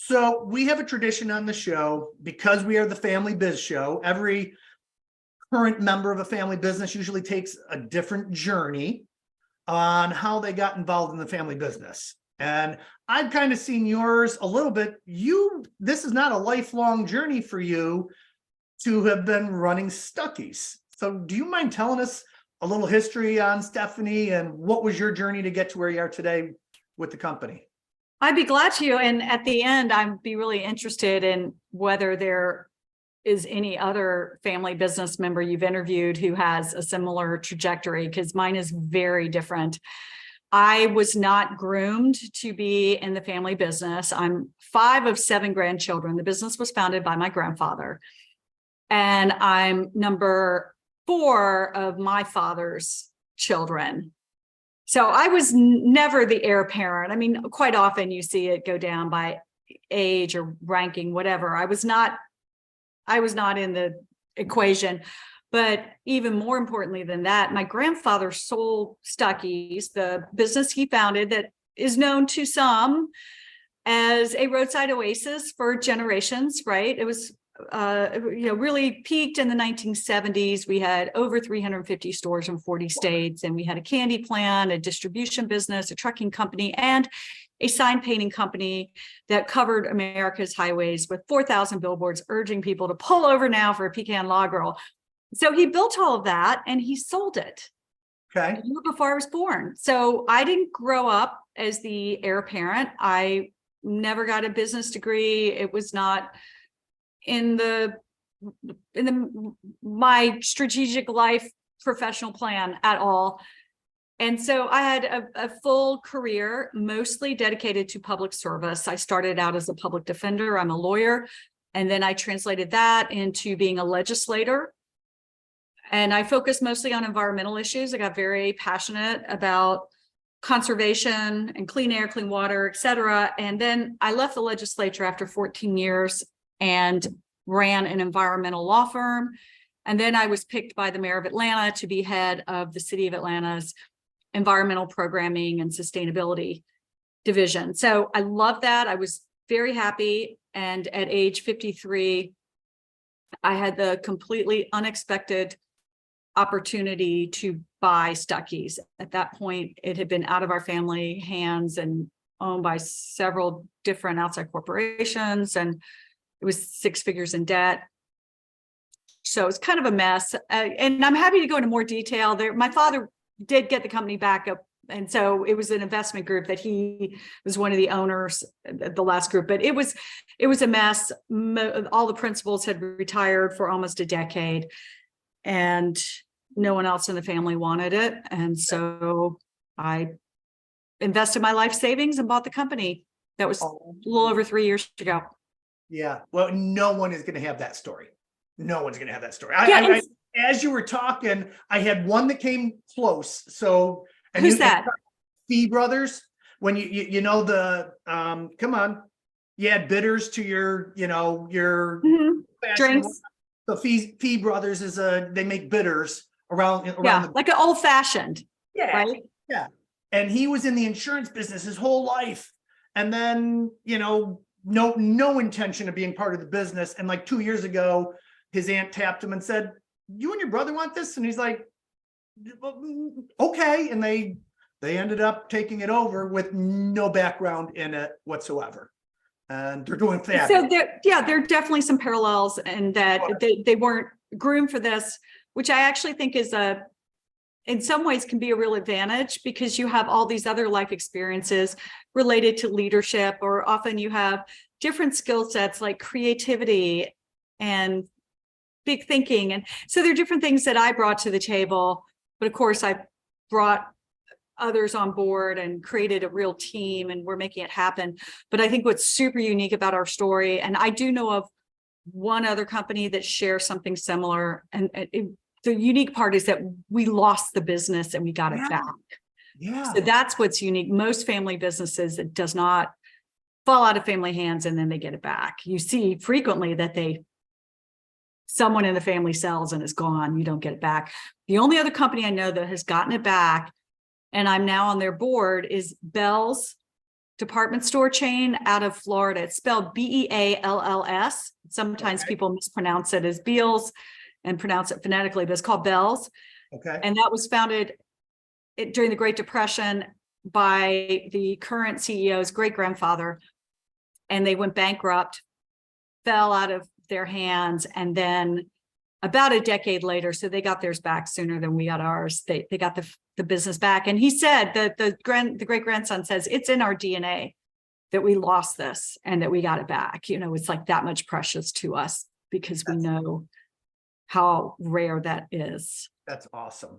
So we have a tradition on the show because we are the Family Biz Show. Every current member of a family business usually takes a different journey on how they got involved in the family business. And I've kind of seen yours a little bit. This is not a lifelong journey for you to have been running Stuckeys. So do you mind telling us a little history on Stephanie and what was your journey to get to where you are today with the company? I'd be glad to. And at the end, I'd be really interested in whether there is any other family business member you've interviewed who has a similar trajectory, because mine is very different. I was not groomed to be in the family business. I'm 5 of 7 grandchildren. The business was founded by my grandfather. And I'm number 4 of my father's children. So I was never the heir apparent. I mean, quite often you see it go down by age or ranking, whatever. I was not in the equation. But even more importantly than that, my grandfather sold Stuckey's, the business he founded that is known to some as a roadside oasis for generations, right? It was really peaked in the 1970s. We had over 350 stores in 40 states, and we had a candy plant, a distribution business, a trucking company, and a sign painting company that covered America's highways with 4,000 billboards urging people to pull over now for a pecan log roll. So he built all of that and he sold it. Okay. A year before I was born. So I didn't grow up as the heir apparent. I never got a business degree. It was not in my strategic life professional plan at all. And so I had a full career, mostly dedicated to public service. I started out as a public defender. I'm a lawyer. And then I translated that into being a legislator. And I focused mostly on environmental issues. I got very passionate about conservation and clean air, clean water, et cetera. And then I left the legislature after 14 years and ran an environmental law firm. And then I was picked by the mayor of Atlanta to be head of the city of Atlanta's environmental programming and sustainability division. So I loved that. I was very happy. And at age 53, I had the completely unexpected opportunity to buy Stuckey's. At that point, it had been out of our family hands and owned by several different outside corporations, and it was 6 figures in debt. So it's kind of a mess. And I'm happy to go into more detail there. My father did get the company back up. And so it was an investment group that he was one of the owners, the last group, but it was a mess. All the principals had retired for almost a decade and no one else in the family wanted it. And so I invested my life savings and bought the company. That was a little over 3 years ago. Yeah. Well, no one is going to have that story. No one's going to have that story. As you were talking, I had one that came close. So, and who's that? Fee Brothers. When you know the come on, you add bitters to your drinks. So Fee Brothers is they make bitters around like an old fashioned. Yeah. Right. Yeah. And he was in the insurance business his whole life, and then no intention of being part of the business. And like 2 years ago, his aunt tapped him and said, "You and your brother want this?" And he's like, "Okay." And they ended up taking it over with no background in it whatsoever. And they're doing that. So there are definitely some parallels, and that they weren't groomed for this, which I actually think is in some ways can be a real advantage, because you have all these other life experiences related to leadership, or often you have different skill sets like creativity and big thinking. And so there are different things that I brought to the table, but of course I brought others on board and created a real team, and we're making it happen. But I think what's super unique about our story, and I do know of one other company that shares something similar, and the unique part is that we lost the business and we got it back. Yeah. So that's what's unique. Most family businesses, it does not fall out of family hands and then they get it back. You see frequently that someone in the family sells and is gone. You don't get it back. The only other company I know that has gotten it back, and I'm now on their board, is Bell's department store chain out of Florida. It's spelled Bealls. Sometimes Okay. people mispronounce it as Beals and pronounce it phonetically, but it's called Bells. Okay. And that was founded during the Great Depression by the current CEO's great-grandfather. And they went bankrupt, fell out of their hands. And then about a decade later, so they got theirs back sooner than we got ours. They got the business back. And he said that the great-grandson says it's in our DNA that we lost this and that we got it back. You know, it's like that much precious to us because we know how rare that is. That's awesome.